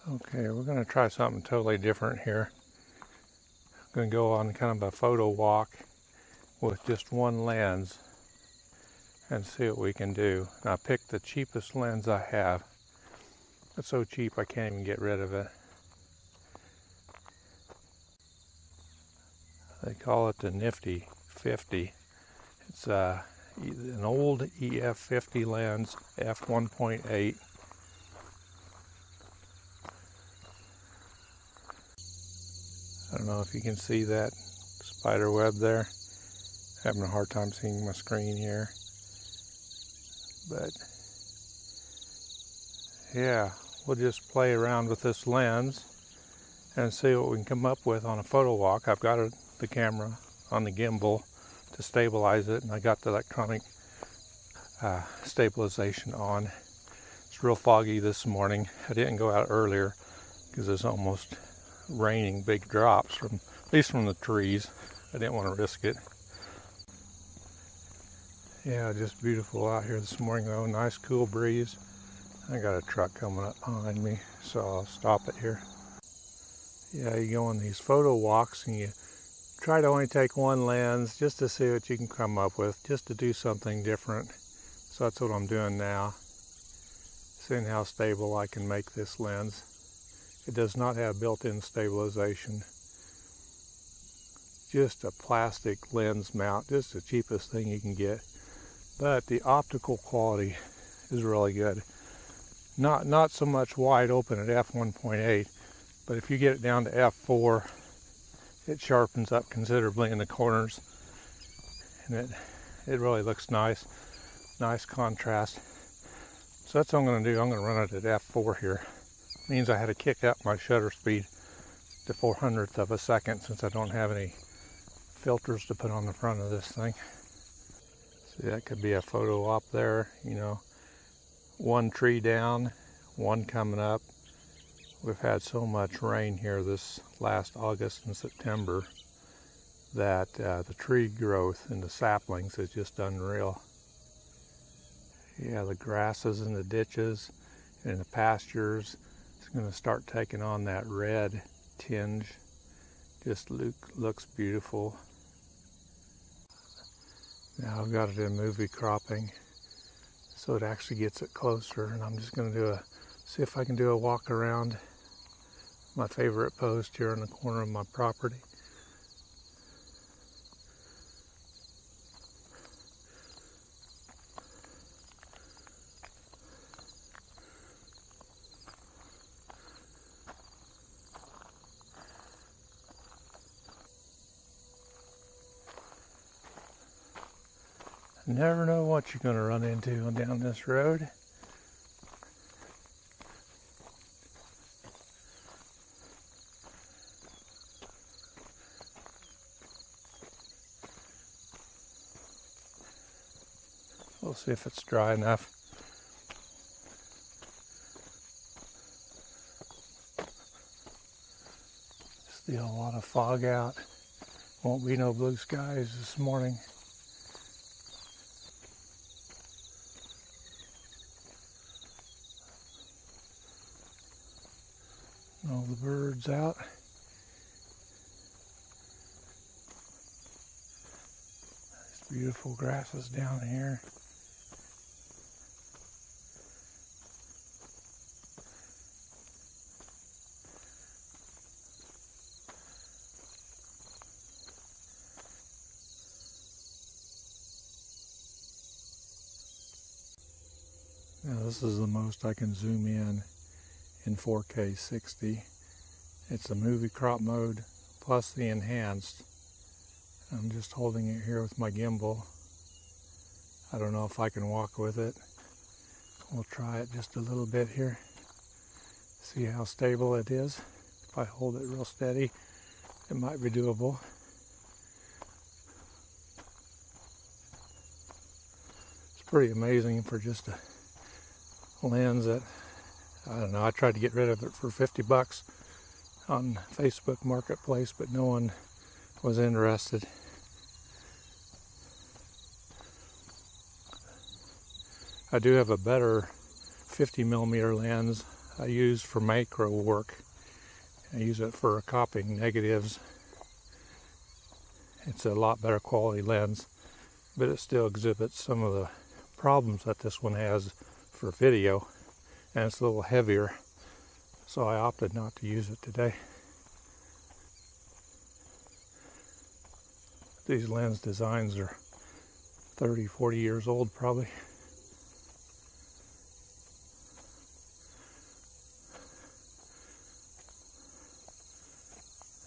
Okay, we're going to try something totally different here. I'm going to go on kind of a photo walk with just one lens and see what we can do. And I picked the cheapest lens I have. It's so cheap I can't even get rid of it. They call it the Nifty 50. It's an old EF50 lens, f1.8. I don't know if you can see that spider web there. Having a hard time seeing my screen here. But yeah, we'll just play around with this lens and see what we can come up with on a photo walk. I've got the camera on the gimbal to stabilize it, and I got the electronic stabilization on. It's real foggy this morning. I didn't go out earlier because it's almost raining big drops, from at least from the trees. I didn't want to risk it. Yeah, just beautiful out here this morning though. Nice cool breeze. I got a truck coming up behind me, so I'll stop it here. Yeah, you go on these photo walks and you try to only take one lens just to see what you can come up with, just to do something different. So that's what I'm doing now. Seeing how stable I can make this lens. It does not have built-in stabilization. Just a plastic lens mount, just the cheapest thing you can get. But the optical quality is really good. Not so much wide open at f1.8, but if you get it down to f4, it sharpens up considerably in the corners, and it really looks nice. Nice contrast. So that's what I'm going to do. I'm going to run it at f4 here. Means I had to kick up my shutter speed to 400th of a second since I don't have any filters to put on the front of this thing. See, that could be a photo op there, you know. One tree down, one coming up. We've had so much rain here this last August and September that the tree growth in the saplings is just unreal. Yeah, the grasses in the ditches and in the pastures, it's going to start taking on that red tinge. Just looks beautiful. Now I've got it in movie cropping, so it actually gets it closer, and I'm just going to see if I can do a walk around my favorite post here in the corner of my property. You never know what you're going to run into down this road. We'll see if it's dry enough. Still a lot of fog out. Won't be no blue skies this morning. All the birds out. Nice beautiful grasses down here. Now this is the most I can zoom in 4K 60. It's the movie crop mode plus the enhanced. I'm just holding it here with my gimbal. I don't know if I can walk with it. We'll try it just a little bit here. See how stable it is. If I hold it real steady, it might be doable. It's pretty amazing for just a lens that, I don't know, I tried to get rid of it for 50 bucks on Facebook Marketplace, but no one was interested. I do have a better 50mm lens, I use for macro work. I use it for copying negatives. It's a lot better quality lens, but it still exhibits some of the problems that this one has for video, and it's a little heavier, so I opted not to use it today. These lens designs are 30, 40 years old probably.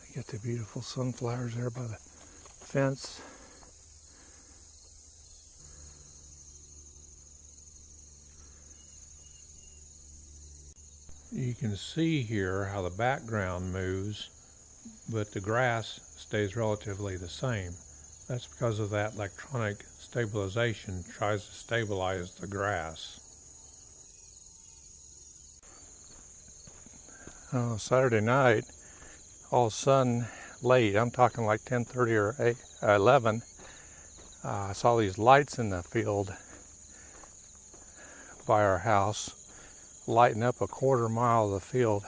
I get the beautiful sunflowers there by the fence. You can see here how the background moves, but the grass stays relatively the same. That's because of that electronic stabilization tries to stabilize the grass. Saturday night, all of a sudden, late, I'm talking like 10:30 or 11, I saw these lights in the field by our house lighting up a quarter mile of the field.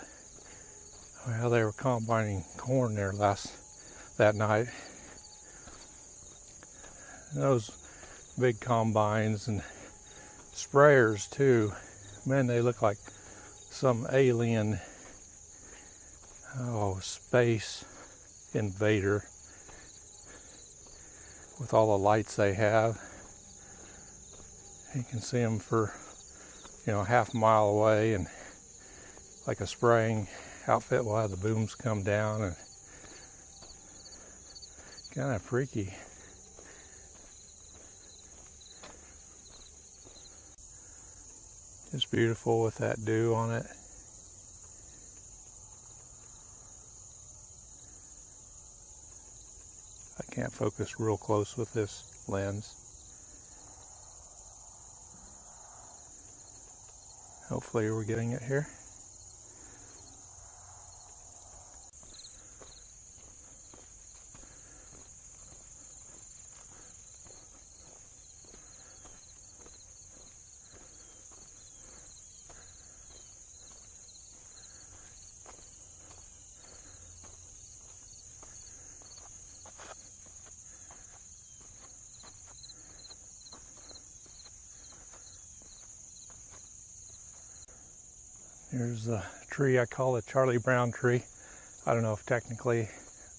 Well, they were combining corn there that night. And those big combines and sprayers too, man, they look like some alien space invader with all the lights they have. You can see them for half a mile away, and like a spraying outfit will have the booms come down, and kind of freaky. It's beautiful with that dew on it. I can't focus real close with this lens. Hopefully we're getting it here. Here's the tree I call the Charlie Brown tree. I don't know if technically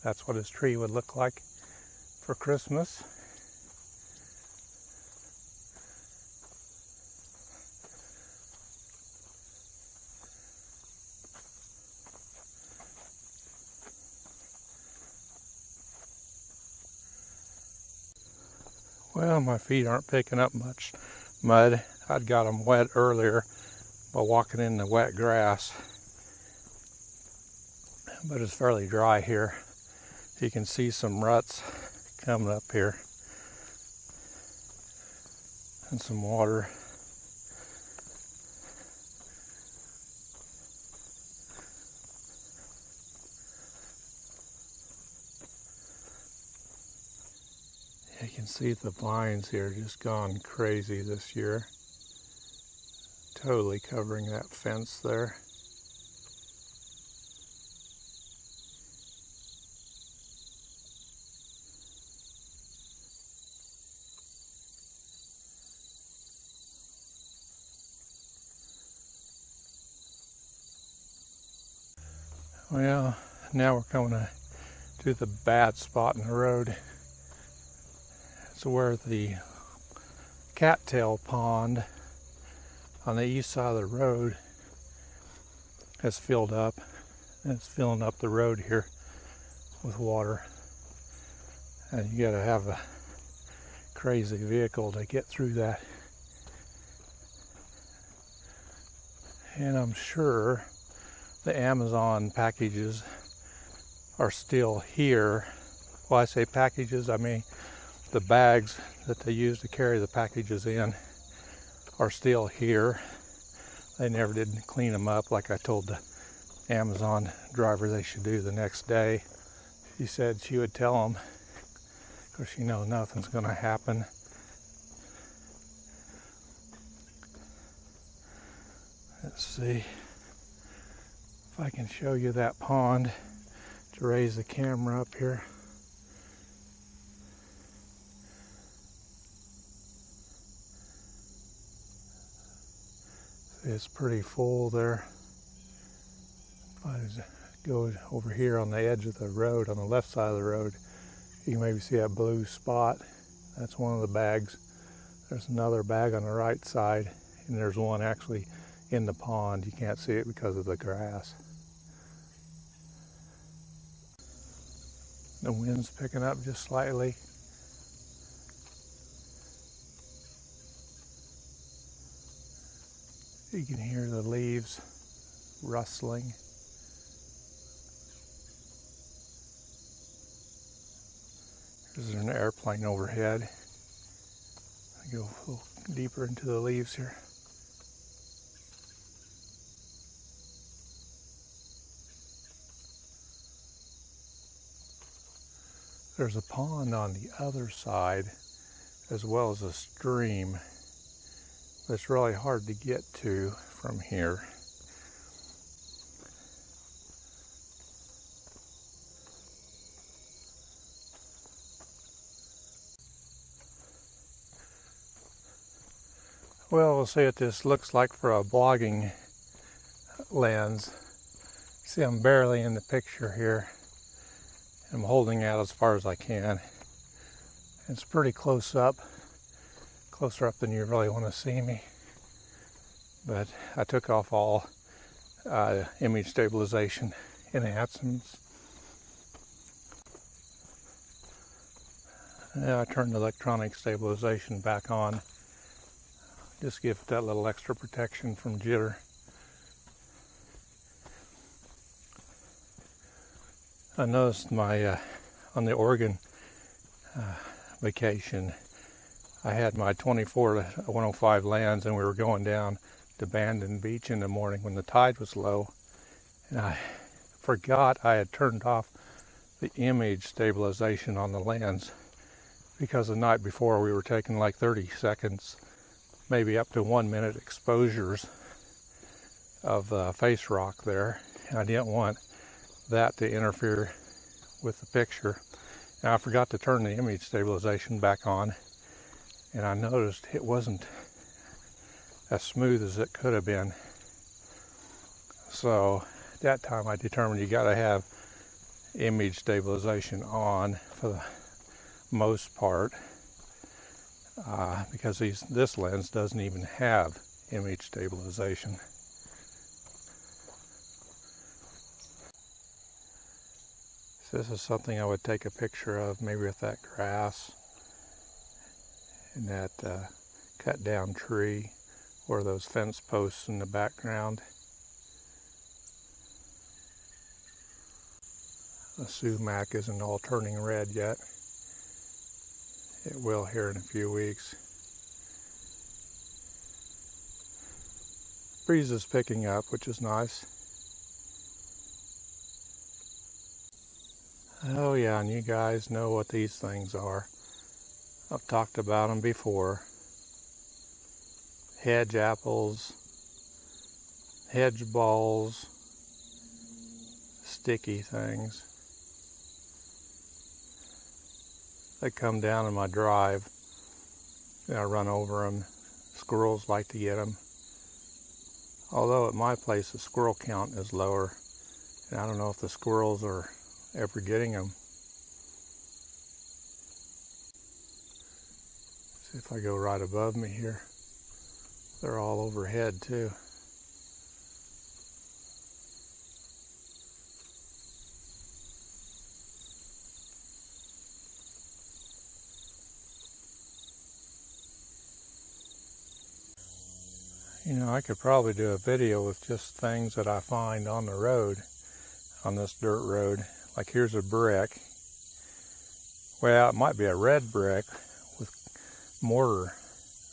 that's what his tree would look like for Christmas. Well, my feet aren't picking up much mud. I'd got them wet earlier by walking in the wet grass, but it's fairly dry here. You can see some ruts coming up here and some water. You can see the vines here just gone crazy this year. Totally covering that fence there. Well, now we're coming to the bad spot in the road. It's where the cattail pond on the east side of the road has filled up, and it's filling up the road here with water, and you gotta have a crazy vehicle to get through that. And I'm sure the Amazon packages are still here. Well, I say packages, I mean the bags that they use to carry the packages in are still here. They never did clean them up like I told the Amazon driver they should do the next day. She said she would tell them, because she knows nothing's going to happen. Let's see. If I can show you that pond to raise the camera up here. It's pretty full there. If I go over here on the edge of the road, on the left side of the road, you can maybe see that blue spot. That's one of the bags. There's another bag on the right side, and there's one actually in the pond. You can't see it because of the grass. The wind's picking up just slightly. You can hear the leaves rustling. There's an airplane overhead. I go a little deeper into the leaves here. There's a pond on the other side as well as a stream. But it's really hard to get to from here. Well, we'll see what this looks like for a blogging lens. See, I'm barely in the picture here. I'm holding out as far as I can. It's pretty close up, closer up than you really want to see me. But I took off all image stabilization enhancements. Now I turned the electronic stabilization back on. Just give it that little extra protection from jitter. I noticed my on the Oregon vacation, I had my 24-105 lens, and we were going down to Bandon Beach in the morning when the tide was low, and I forgot I had turned off the image stabilization on the lens, because the night before we were taking like 30 seconds, maybe up to 1 minute exposures of face rock there, and I didn't want that to interfere with the picture. And I forgot to turn the image stabilization back on, and I noticed it wasn't as smooth as it could have been. So at that time I determined you got to have image stabilization on for the most part, because this lens doesn't even have image stabilization. So this is something I would take a picture of, maybe with that grass and that cut down tree, or those fence posts in the background. The sumac isn't all turning red yet. It will here in a few weeks. Breeze is picking up, which is nice. Oh yeah, and you guys know what these things are. I've talked about them before. Hedge apples, hedge balls, sticky things. They come down in my drive, and I run over them. Squirrels like to get them. Although at my place the squirrel count is lower, and I don't know if the squirrels are ever getting them. See if I go right above me here. They're all overhead too. You know, I could probably do a video with just things that I find on the road, on this dirt road. Like here's a brick. Well, it might be a red brick with mortar.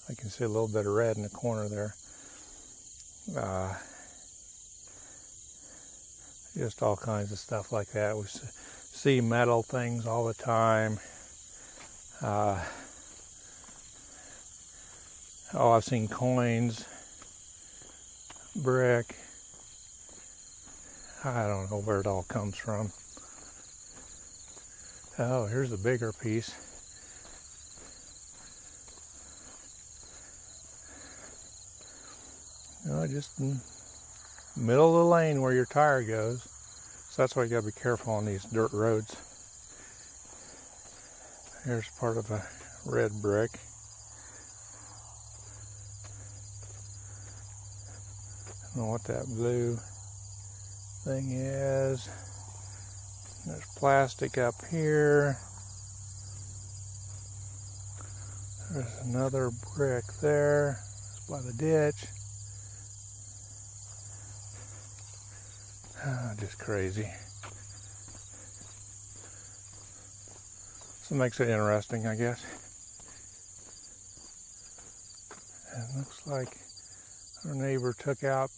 I can see a little bit of red in the corner there. Just all kinds of stuff like that. We see metal things all the time. Oh, I've seen coins, brick. I don't know where it all comes from. Oh, here's a bigger piece. Just in the middle of the lane where your tire goes. So that's why you gotta be careful on these dirt roads. Here's part of a red brick. I don't know what that blue thing is. There's plastic up here. There's another brick there. It's by the ditch. Just crazy. So it makes it interesting, I guess. It looks like our neighbor took out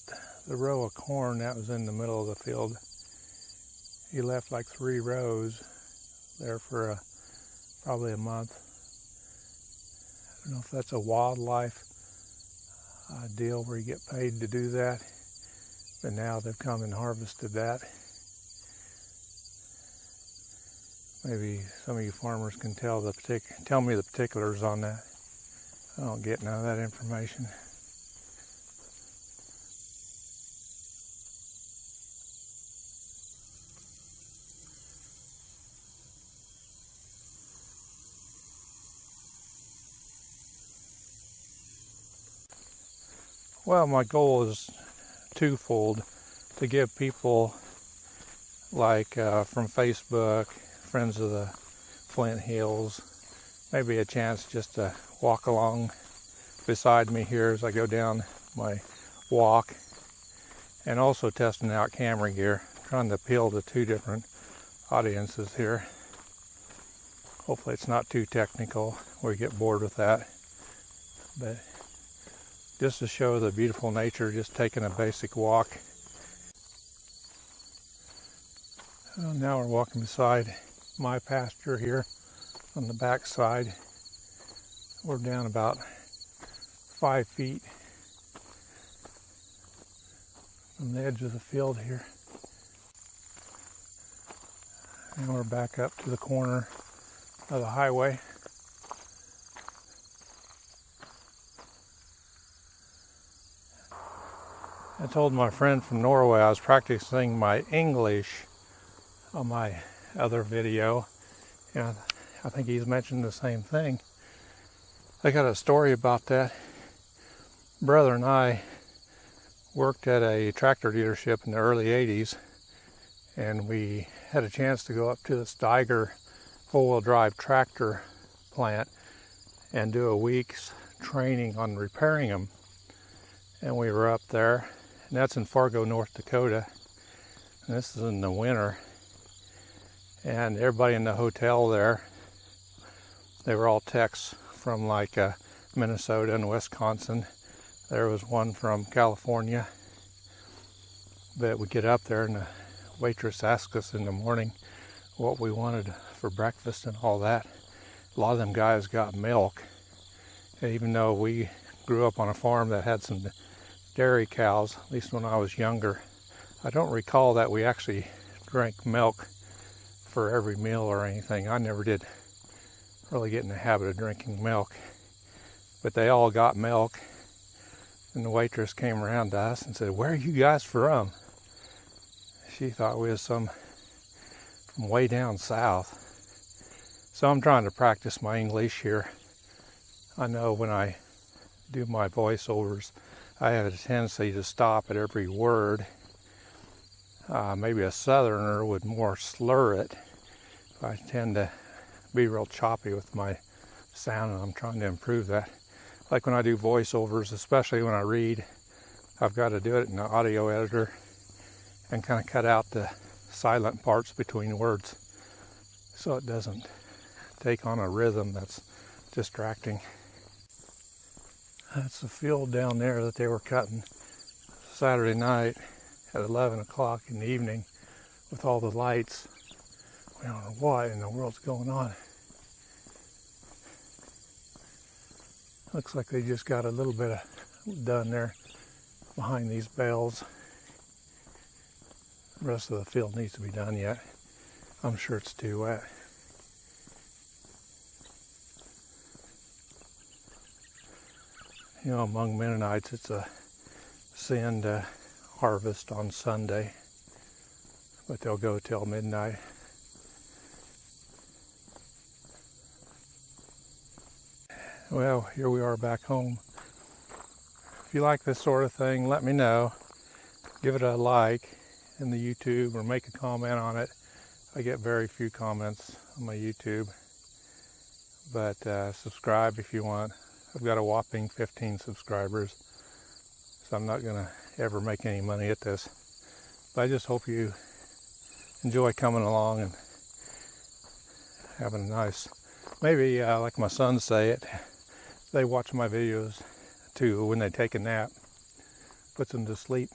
the row of corn that was in the middle of the field. He left like 3 rows there for probably a month. I don't know if that's a wildlife deal where you get paid to do that, but now they've come and harvested that. Maybe some of you farmers can tell me the particulars on that. I don't get none of that information. Well, my goal is twofold: to give people like from Facebook, friends of the Flint Hills, maybe a chance just to walk along beside me here as I go down my walk, and also testing out camera gear, trying to appeal to 2 different audiences here. Hopefully it's not too technical or you get bored with that, but just to show the beautiful nature, just taking a basic walk. Now we're walking beside my pasture here on the back side. We're down about 5 feet from the edge of the field here. And we're back up to the corner of the highway. I told my friend from Norway I was practicing my English on my other video, and I think he's mentioned the same thing. I got a story about that. Brother and I worked at a tractor dealership in the early 80s, and we had a chance to go up to the Steiger four-wheel drive tractor plant and do a week's training on repairing them. And we were up there, and that's in Fargo, North Dakota, and this is in the winter. And everybody in the hotel there, they were all techs from like Minnesota and Wisconsin. There was one from California. But we get up there and the waitress asked us in the morning what we wanted for breakfast and all that. A lot of them guys got milk. And even though we grew up on a farm that had some dairy cows, at least when I was younger, I don't recall that we actually drank milk for every meal or anything. I never did really get in the habit of drinking milk. But they all got milk, and the waitress came around to us and said, "Where are you guys from?" She thought we was from way down south. So I'm trying to practice my English here. I know when I do my voiceovers, I have a tendency to stop at every word. Maybe a southerner would more slur it. I tend to be real choppy with my sound, and I'm trying to improve that. Like when I do voiceovers, especially when I read, I've got to do it in the audio editor and kind of cut out the silent parts between words so it doesn't take on a rhythm that's distracting. That's the field down there that they were cutting Saturday night at 11 o'clock in the evening with all the lights. We don't know what in the world's going on. Looks like they just got a little bit done there behind these bales. The rest of the field needs to be done yet. I'm sure it's too wet. You know, among Mennonites, it's a sin to harvest on Sunday, but they'll go till midnight. Well, here we are back home. If you like this sort of thing, let me know. Give it a like in the YouTube or make a comment on it. I get very few comments on my YouTube, but subscribe if you want. I've got a whopping 15 subscribers, so I'm not gonna ever make any money at this. But I just hope you enjoy coming along and having a nice, maybe like my sons say it, they watch my videos too when they take a nap. Puts them to sleep.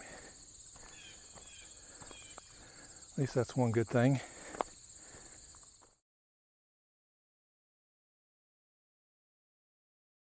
At least that's one good thing.